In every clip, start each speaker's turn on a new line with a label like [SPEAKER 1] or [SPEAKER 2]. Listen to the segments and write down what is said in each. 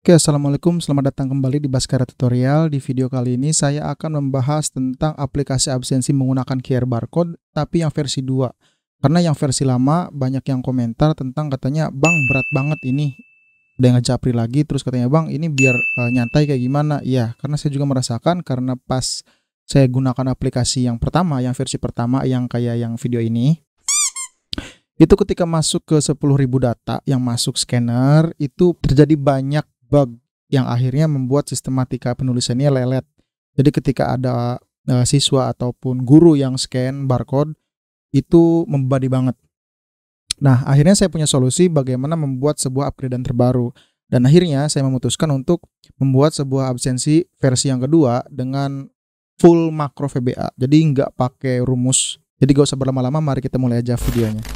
[SPEAKER 1] Oke, assalamualaikum. Selamat datang kembali di Baskara Tutorial. Di video kali ini saya akan membahas tentang aplikasi absensi menggunakan QR barcode, tapi yang versi 2. Karena yang versi lama banyak yang komentar tentang katanya, "Bang, berat banget ini." Ada yang ngejapri lagi, terus katanya, "Bang, ini biar nyantai kayak gimana?" Iya, karena saya juga merasakan karena pas saya gunakan aplikasi yang pertama, yang versi pertama yang kayak yang video ini, itu ketika masuk ke 10.000 data yang masuk scanner, itu terjadi banyak bug yang akhirnya membuat sistematika penulisannya lelet. Jadi ketika ada siswa ataupun guru yang scan barcode, itu membebani banget. Nah, akhirnya saya punya solusi bagaimana membuat sebuah upgradean terbaru. Dan akhirnya saya memutuskan untuk membuat sebuah absensi versi yang kedua dengan full makro VBA. Jadi nggak pakai rumus. Jadi gak usah berlama-lama, mari kita mulai aja videonya.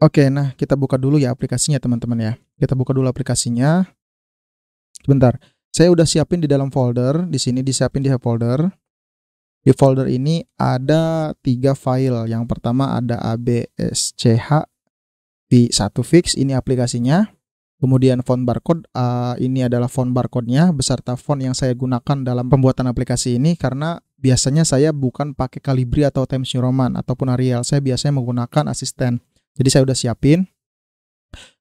[SPEAKER 1] Oke, nah kita buka dulu ya aplikasinya teman-teman ya. Kita buka dulu aplikasinya. Sebentar, saya udah siapin di dalam folder. Di sini disiapin di folder. Di folder ini ada 3 file. Yang pertama ada absch v1 fix, ini aplikasinya. Kemudian font barcode, ini adalah font barcode-nya beserta font yang saya gunakan dalam pembuatan aplikasi ini, karena biasanya saya bukan pakai Calibri atau Times New Roman ataupun Arial. Saya biasanya menggunakan asisten. Jadi saya udah siapin.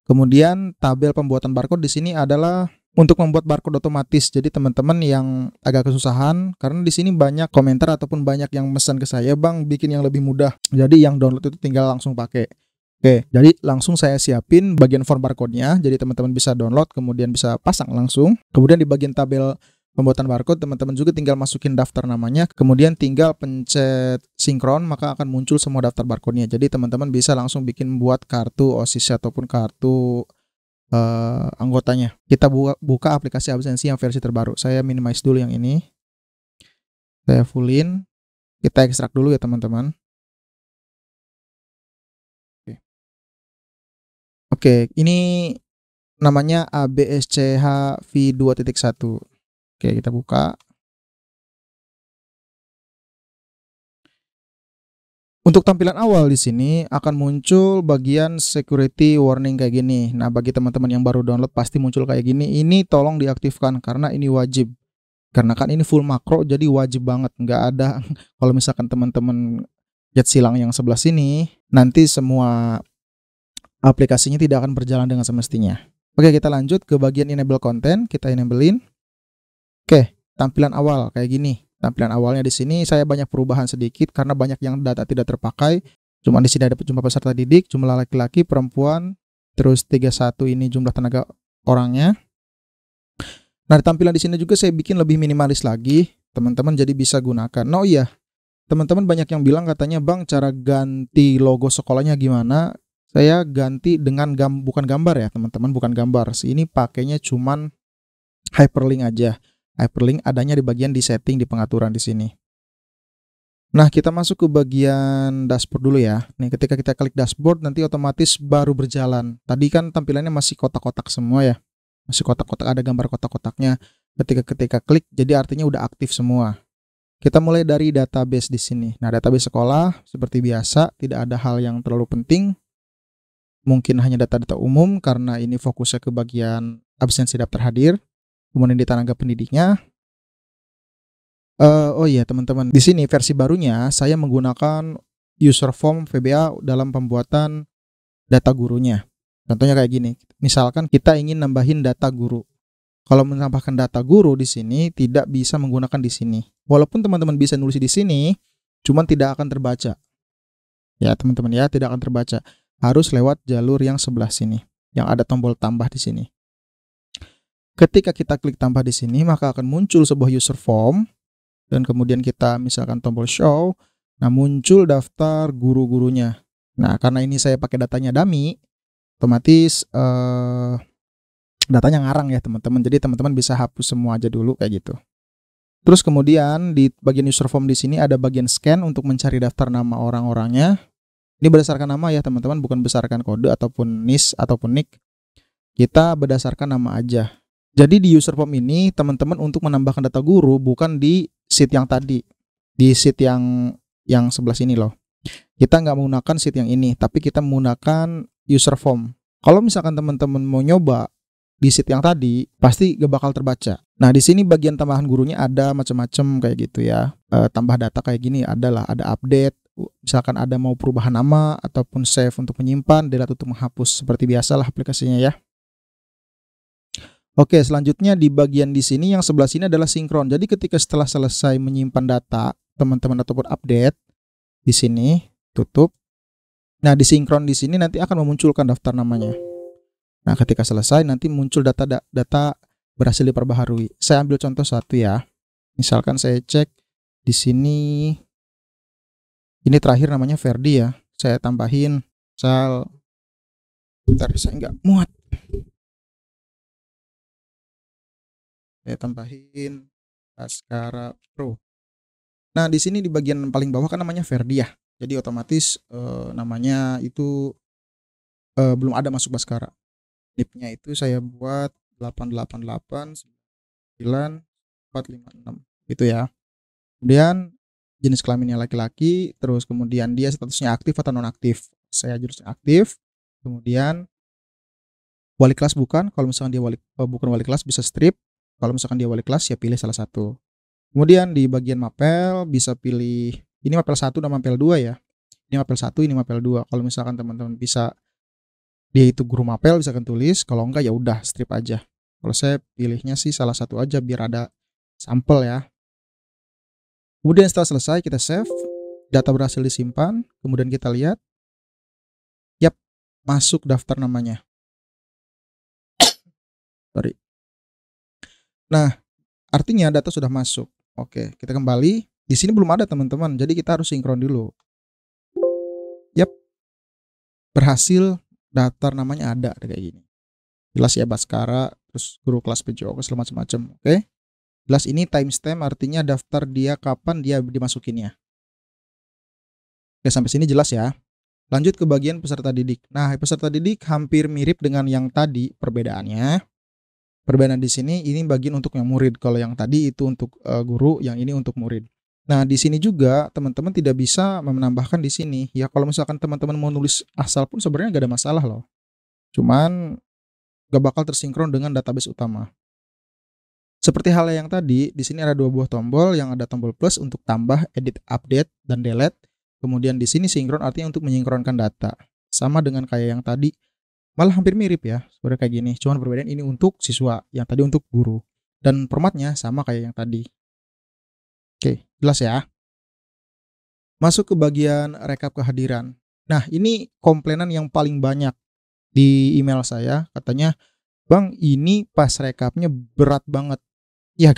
[SPEAKER 1] Kemudian tabel pembuatan barcode di sini adalah untuk membuat barcode otomatis. Jadi teman-teman yang agak kesusahan, karena di sini banyak komentar ataupun banyak yang pesan ke saya, "Bang, bikin yang lebih mudah." Jadi yang download itu tinggal langsung pakai. Oke, jadi langsung saya siapin bagian form barcode-nya. Jadi teman-teman bisa download, kemudian bisa pasang langsung. Kemudian di bagian tabel pembuatan barcode, teman-teman juga tinggal masukin daftar namanya, kemudian tinggal pencet sinkron, maka akan muncul semua daftar barcode-nya. Jadi teman-teman bisa langsung buat kartu OSIS ataupun kartu anggotanya. Kita buka aplikasi absensi yang versi terbaru. Saya minimize dulu yang ini. Saya fullin. Kita ekstrak dulu ya teman-teman. Oke, ini namanya absch v2.1. Oke, kita buka. Untuk tampilan awal di sini akan muncul bagian security warning kayak gini. Nah, bagi teman-teman yang baru download pasti muncul kayak gini. Ini tolong diaktifkan karena ini wajib. Karena kan ini full makro, jadi wajib banget. Nggak ada kalau misalkan teman-teman lihat silang yang sebelah sini, nanti semua aplikasinya tidak akan berjalan dengan semestinya. Oke, kita lanjut ke bagian enable content. Kita enablein. Oke, tampilan awal kayak gini. Tampilan awalnya di sini saya banyak perubahan sedikit karena banyak yang data tidak terpakai. Cuma di sini ada jumlah peserta didik, jumlah laki-laki, perempuan, terus 31 ini jumlah tenaga orangnya. Nah, tampilan di sini juga saya bikin lebih minimalis lagi, teman-teman jadi bisa gunakan. Oh iya, teman-teman banyak yang bilang katanya, "Bang, cara ganti logo sekolahnya gimana?" Saya ganti dengan bukan gambar ya, teman-teman, bukan gambar. Ini pakainya cuman hyperlink aja. Hyperlink adanya di bagian di setting, di pengaturan di sini. Nah, kita masuk ke bagian dashboard dulu ya. Nih, ketika kita klik dashboard, nanti otomatis baru berjalan. Tadi kan tampilannya masih kotak-kotak semua ya. Masih kotak-kotak, ada gambar kotak-kotaknya. Ketika klik, jadi artinya udah aktif semua. Kita mulai dari database di sini. Nah, database sekolah seperti biasa, tidak ada hal yang terlalu penting. Mungkin hanya data-data umum karena ini fokusnya ke bagian absensi daftar hadir. Kemudian di tenaga pendidiknya. Oh iya teman-teman, di sini versi barunya saya menggunakan user form VBA dalam pembuatan data gurunya. Contohnya kayak gini. Misalkan kita ingin nambahin data guru. Kalau menambahkan data guru di sini tidak bisa menggunakan di sini. Walaupun teman-teman bisa nulis di sini, cuman tidak akan terbaca. Ya teman-teman ya, tidak akan terbaca. Harus lewat jalur yang sebelah sini, yang ada tombol tambah di sini. Ketika kita klik tambah di sini, maka akan muncul sebuah user form, dan kemudian kita misalkan tombol show, nah muncul daftar guru-gurunya. Nah, karena ini saya pakai datanya dummy, otomatis datanya ngarang ya teman-teman. Jadi teman-teman bisa hapus semua aja dulu kayak gitu. Terus kemudian di bagian user form di sini ada bagian scan untuk mencari daftar nama orang-orangnya. Ini berdasarkan nama ya teman-teman, bukan berdasarkan kode ataupun NIS ataupun NIK. Kita berdasarkan nama aja. Jadi di user form ini teman-teman untuk menambahkan data guru bukan di sheet yang tadi, di sheet yang sebelah sini loh. Kita nggak menggunakan sheet yang ini, tapi kita menggunakan user form. Kalau misalkan teman-teman mau nyoba di sheet yang tadi, pasti gak bakal terbaca. Nah, di sini bagian tambahan gurunya ada macam-macam kayak gitu ya. Tambah data kayak gini adalah ada update, misalkan ada mau perubahan nama ataupun save untuk menyimpan, delete untuk menghapus, seperti biasalah aplikasinya ya. Oke, selanjutnya di bagian di sini yang sebelah sini adalah sinkron. Jadi ketika setelah selesai menyimpan data teman-teman ataupun update di sini tutup. Nah, di sinkron di sini nanti akan memunculkan daftar namanya. Nah, ketika selesai nanti muncul data berhasil diperbaharui. Saya ambil contoh satu ya. Misalkan saya cek di sini, ini terakhir namanya Ferdi ya. Saya tambahin misal, bentar saya nggak muat. Saya tambahin Baskara Pro. Nah, di sini di bagian paling bawah kan namanya Ferdi ya. Jadi otomatis namanya itu belum ada masuk Baskara. NIP-nya itu saya buat 8889456 itu ya. Kemudian jenis kelaminnya laki-laki, terus kemudian dia statusnya aktif atau nonaktif. Saya jurusnya aktif. Kemudian wali kelas bukan, kalau misalkan dia bukan wali kelas bisa strip. Kalau misalkan dia wali kelas ya pilih salah satu. Kemudian di bagian mapel bisa pilih, ini mapel 1 dan mapel 2 ya. Ini mapel 1, ini mapel 2. Kalau misalkan teman-teman bisa dia itu guru mapel bisa kan tulis, kalau enggak ya udah strip aja. Kalau saya pilihnya sih salah satu aja biar ada sampel ya. Kemudian setelah selesai kita save, data berhasil disimpan, kemudian kita lihat, yap, masuk daftar namanya. Sorry. Nah, artinya data sudah masuk. Oke, kita kembali. Di sini belum ada teman-teman, jadi kita harus sinkron dulu. Yap, berhasil, daftar namanya ada kayak gini. Jelas ya Baskara, terus guru kelas PJOK segala macam-macam. Oke. Jelas ini timestamp artinya daftar dia kapan dia dimasukinnya. Oke, sampai sini jelas ya. Lanjut ke bagian peserta didik. Nah, peserta didik hampir mirip dengan yang tadi perbedaannya. Perbedaan di sini ini bagian untuk yang murid. Kalau yang tadi itu untuk guru, yang ini untuk murid. Nah, di sini juga teman-teman tidak bisa menambahkan di sini. Ya, kalau misalkan teman-teman mau nulis asal pun sebenarnya gak ada masalah loh. Cuman gak bakal tersinkron dengan database utama. Seperti hal yang tadi, di sini ada dua buah tombol yang ada tombol plus untuk tambah, edit, update, dan delete. Kemudian di sini sinkron artinya untuk menyinkronkan data. Sama dengan kayak yang tadi, malah hampir mirip ya, sebenarnya kayak gini. Cuman perbedaan ini untuk siswa, yang tadi untuk guru. Dan formatnya sama kayak yang tadi. Oke, jelas ya. Masuk ke bagian rekap kehadiran. Nah, ini komplainan yang paling banyak di email saya. Katanya, Bang, ini pas rekapnya berat banget. Ya,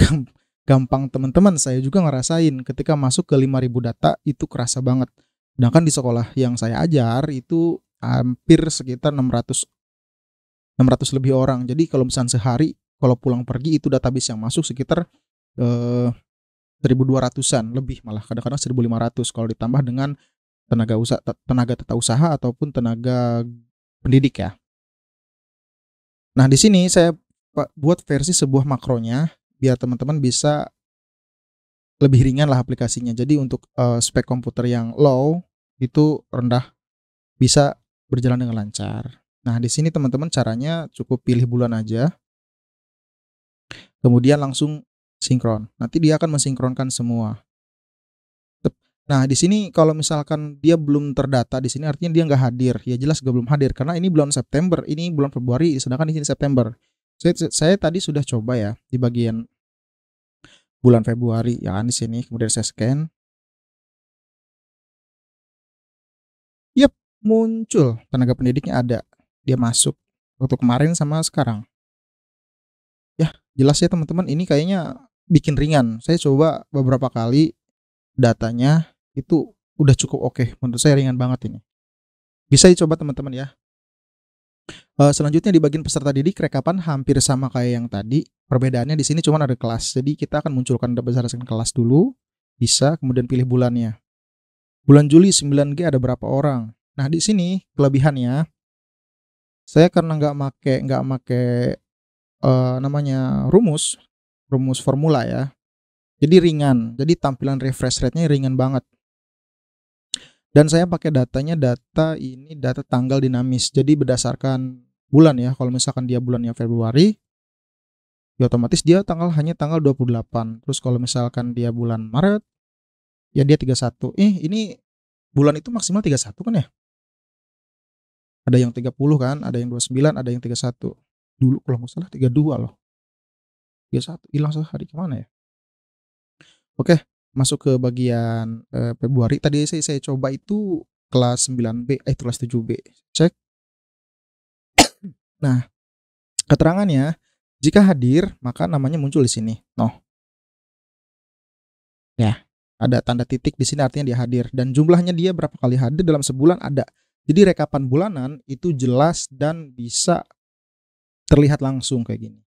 [SPEAKER 1] gampang teman-teman, saya juga ngerasain ketika masuk ke 5.000 data itu kerasa banget. Sedangkan di sekolah yang saya ajar itu hampir sekitar 600 lebih orang. Jadi kalau misalnya sehari kalau pulang pergi itu database yang masuk sekitar 1.200-an lebih, malah kadang-kadang 1.500 kalau ditambah dengan tenaga tata usaha ataupun tenaga pendidik ya. Nah, di sini saya buat versi sebuah makronya biar teman-teman bisa lebih ringan lah aplikasinya. Jadi untuk spek komputer yang low itu rendah bisa berjalan dengan lancar. Nah, di sini teman-teman caranya cukup pilih bulan aja. Kemudian langsung sinkron. Nanti dia akan mensinkronkan semua. Nah, di sini kalau misalkan dia belum terdata di sini artinya dia nggak hadir. Ya jelas belum hadir karena ini bulan September, ini bulan Februari, sedangkan di sini September. Saya tadi sudah coba ya di bagian bulan Februari ya kan di sini, kemudian saya scan. Yap, muncul tenaga pendidiknya ada. Dia masuk waktu kemarin sama sekarang. Ya, jelas ya teman-teman, ini kayaknya bikin ringan. Saya coba beberapa kali datanya itu udah cukup oke. Menurut saya ringan banget ini. Bisa dicoba teman-teman ya. Selanjutnya di bagian peserta didik rekapan hampir sama kayak yang tadi. Perbedaannya di sini cuma ada kelas. Jadi kita akan munculkan berdasarkan kelas dulu. Bisa, kemudian pilih bulannya. Bulan Juli 9G ada berapa orang? Nah, di sini kelebihannya saya karena nggak make namanya rumus formula ya. Jadi ringan. Jadi tampilan refresh rate-nya ringan banget. Dan saya pakai datanya data tanggal dinamis. Jadi berdasarkan bulan ya. Kalau misalkan dia bulannya Februari, ya otomatis dia hanya tanggal 28. Terus kalau misalkan dia bulan Maret, ya dia 31. Ini bulan itu maksimal 31 kan ya? Ada yang 30 kan, ada yang 29, ada yang 31. Dulu kalau nggak salah 32 loh. 31 hilang sehari kemana ya? Oke, masuk ke bagian Februari. Tadi saya coba itu kelas 9B, kelas 7B. Cek. Nah, keterangannya jika hadir maka namanya muncul di sini. Ya, ada tanda titik di sini artinya dia hadir dan jumlahnya dia berapa kali hadir dalam sebulan ada. Jadi rekapan bulanan itu jelas dan bisa terlihat langsung kayak gini.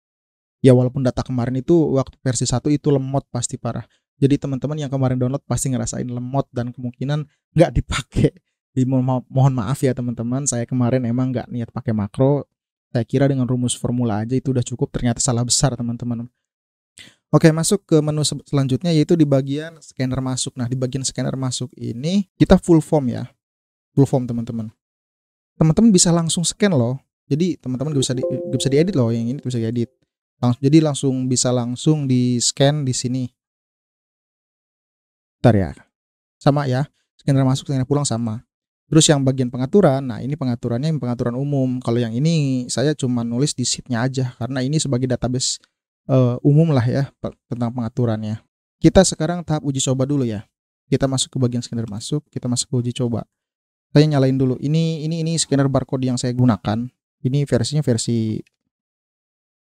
[SPEAKER 1] Ya walaupun data kemarin itu waktu versi 1 itu lemot pasti parah. Jadi teman-teman yang kemarin download pasti ngerasain lemot dan kemungkinan nggak dipakai. Mohon maaf ya teman-teman, saya kemarin emang nggak niat pakai makro. Saya kira dengan rumus formula aja itu udah cukup, ternyata salah besar teman-teman. Oke, masuk ke menu selanjutnya yaitu di bagian scanner masuk. Nah, di bagian scanner masuk ini kita full form ya. Full form teman-teman. Teman-teman bisa langsung scan loh. Jadi teman-teman gak bisa diedit loh, yang ini bisa diedit. Jadi bisa langsung di scan di sini. Bentar ya. Sama ya. Scanner masuk, scanner pulang sama. Terus yang bagian pengaturan, nah ini pengaturannya yang pengaturan umum. Kalau yang ini saya cuma nulis di sheet-nya aja karena ini sebagai database umum lah ya tentang pengaturannya. Kita sekarang tahap uji coba dulu ya. Kita masuk ke bagian scanner masuk, kita masuk ke uji coba. Saya nyalain dulu. Ini scanner barcode yang saya gunakan. Ini versinya versi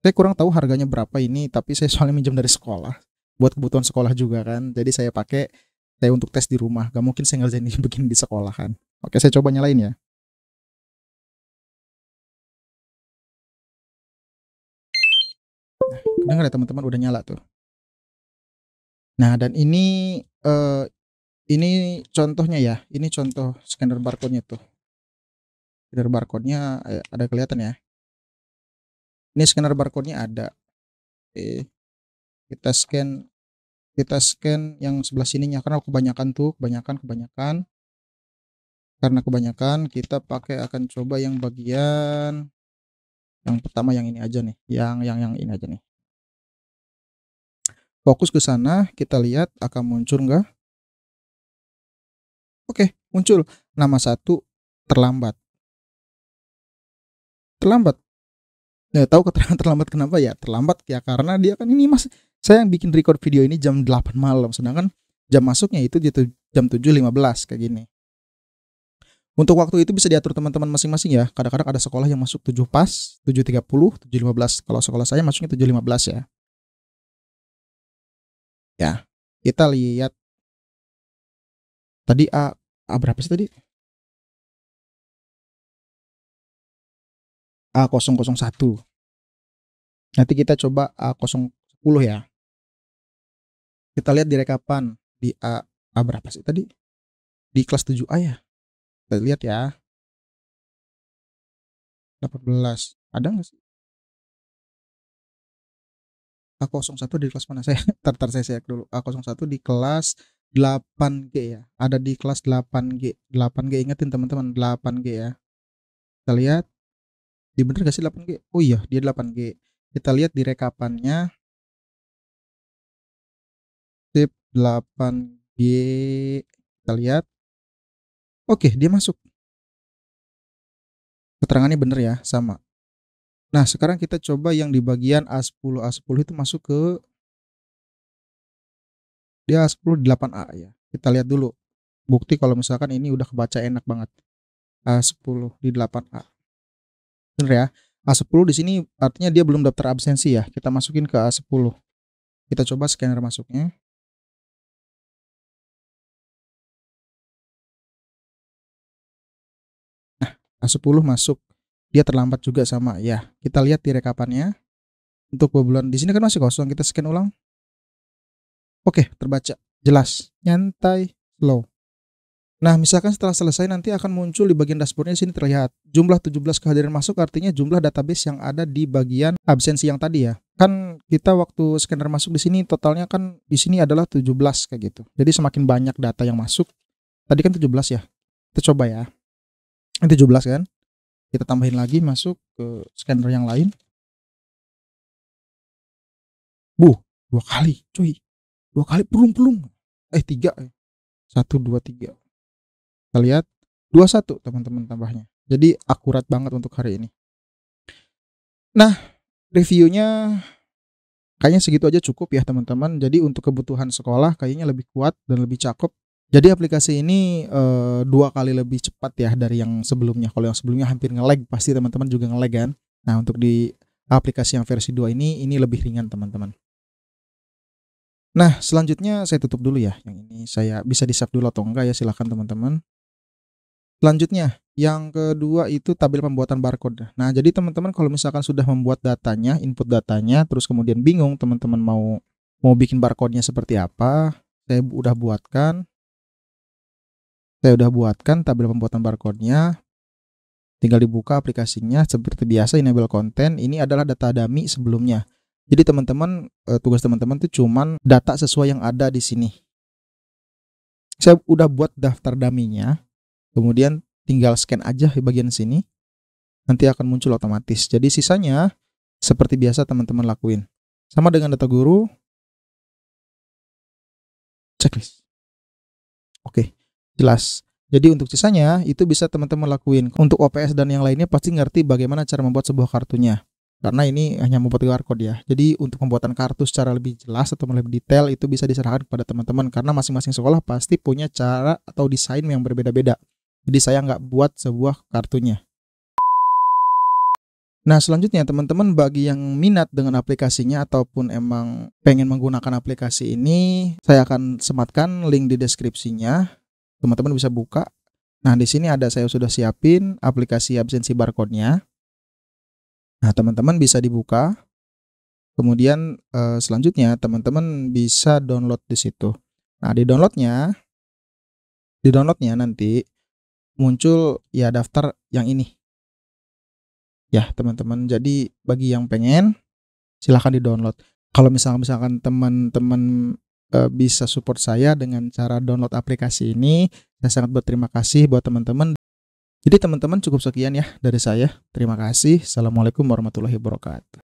[SPEAKER 1] saya kurang tahu harganya berapa ini, tapi saya soalnya minjem dari sekolah. Buat kebutuhan sekolah juga kan. Jadi saya pakai untuk tes di rumah. Gak mungkin saya ngerjain ini begini di sekolahan. Oke, saya coba nyalain ya. Kedengar ya teman-teman, udah nyala tuh. Nah, dan ini contohnya ya. Ini contoh scanner barcode-nya tuh. Scanner barcode-nya ada kelihatan ya. Ini scanner barcode-nya ada. Oke. Kita scan yang sebelah sininya karena kebanyakan karena kebanyakan kita akan coba yang bagian yang pertama yang ini aja nih, yang ini aja nih. Fokus ke sana, kita lihat akan muncul enggak? Oke, muncul nama 1 terlambat. Tahu keterangan terlambat kenapa ya? Terlambat ya karena dia kan ini saya yang bikin record video ini jam 8 malam, sedangkan jam masuknya itu jam 7.15 kayak gini. Untuk waktu itu bisa diatur teman-teman masing-masing ya. Kadang-kadang ada sekolah yang masuk 7 pas, 7.30, 7.15. Kalau sekolah saya masuknya 7.15 ya. Ya, kita lihat tadi A berapa sih tadi? A001. Nanti kita coba A010 ya. Kita lihat di rekapan di A berapa sih tadi? Di kelas 7A ya. Kita lihat ya. 18. Ada nggak sih? A01 di kelas mana? Saya saya cek dulu. A01 di kelas 8G ya. Ada di kelas 8G. 8G ingetin teman-teman, 8G ya. Kita lihat. Di bener gak sih 8G? Oh iya, dia 8G. Kita lihat di rekapannya. Tip 8G. Kita lihat. Oke, dia masuk. Keterangannya bener ya, sama. Nah, sekarang kita coba yang di bagian A10. A10 itu masuk ke dia A10 di 8A ya. Kita lihat dulu. Bukti kalau misalkan ini udah kebaca enak banget. A10 di 8A. Bener ya. A10 di sini artinya dia belum daftar absensi ya. Kita masukin ke A10. Kita coba scanner masuknya. Nah, A10 masuk. Dia terlambat juga sama ya. Kita lihat di rekapannya. Untuk bulan di sini kan masih kosong. Kita scan ulang. Oke, terbaca. Jelas, nyantai, slow. Nah, misalkan setelah selesai nanti akan muncul di bagian dashboardnya di sini terlihat jumlah 17 kehadiran masuk, artinya jumlah database yang ada di bagian absensi yang tadi ya. Kan kita waktu scanner masuk di sini totalnya kan di sini adalah 17 kayak gitu. Jadi semakin banyak data yang masuk. Tadi kan 17 ya. Kita coba ya. Ini 17 kan. Kita tambahin lagi masuk ke scanner yang lain. 2 kali, cuy. 2 kali pelung. 3. 1 2 3. Kita lihat 21 teman-teman tambahnya. Jadi akurat banget untuk hari ini. Nah, reviewnya kayaknya segitu aja cukup ya teman-teman. Jadi untuk kebutuhan sekolah kayaknya lebih kuat dan lebih cakep. Jadi aplikasi ini 2 kali lebih cepat ya dari yang sebelumnya. Kalau yang sebelumnya hampir nge-lag, pasti teman-teman juga nge-lag kan. Nah, untuk di aplikasi yang versi 2 ini lebih ringan teman-teman. Nah, selanjutnya saya tutup dulu ya. Yang ini saya bisa di-save dulu atau enggak ya, silahkan teman-teman. Selanjutnya, yang kedua itu tabel pembuatan barcode. Nah, jadi teman-teman kalau misalkan sudah membuat datanya, input datanya, terus kemudian bingung teman-teman mau bikin barcode-nya seperti apa, saya udah buatkan tabel pembuatan barcode-nya. Tinggal dibuka aplikasinya seperti biasa, enable content. Ini adalah data dummy sebelumnya. Jadi teman-teman, tugas teman-teman tuh cuman data sesuai yang ada di sini. Saya udah buat daftar dummy-nya. Kemudian tinggal scan aja di bagian sini. Nanti akan muncul otomatis. Jadi sisanya seperti biasa teman-teman lakuin. Sama dengan data guru. Checklist. Oke, jelas. Jadi untuk sisanya itu bisa teman-teman lakuin. Untuk OPS dan yang lainnya pasti ngerti bagaimana cara membuat sebuah kartunya. Karena ini hanya membuat barcode ya. Jadi untuk pembuatan kartu secara lebih jelas atau lebih detail itu bisa diserahkan kepada teman-teman. Karena masing-masing sekolah pasti punya cara atau desain yang berbeda-beda. Jadi saya nggak buat sebuah kartunya. Nah selanjutnya teman-teman, bagi yang minat dengan aplikasinya ataupun emang pengen menggunakan aplikasi ini, saya akan sematkan link di deskripsinya. Teman-teman bisa buka. Nah di sini ada saya sudah siapin aplikasi absensi barcode-nya. Nah teman-teman bisa dibuka. Kemudian selanjutnya teman-teman bisa download di situ. Nah di downloadnya nanti muncul ya daftar yang ini. Ya teman-teman, jadi bagi yang pengen silahkan di-download. Kalau misalkan teman-teman bisa support saya dengan cara download aplikasi ini, saya sangat berterima kasih buat teman-teman. Jadi teman-teman cukup sekian ya dari saya. Terima kasih. Assalamualaikum warahmatullahi wabarakatuh.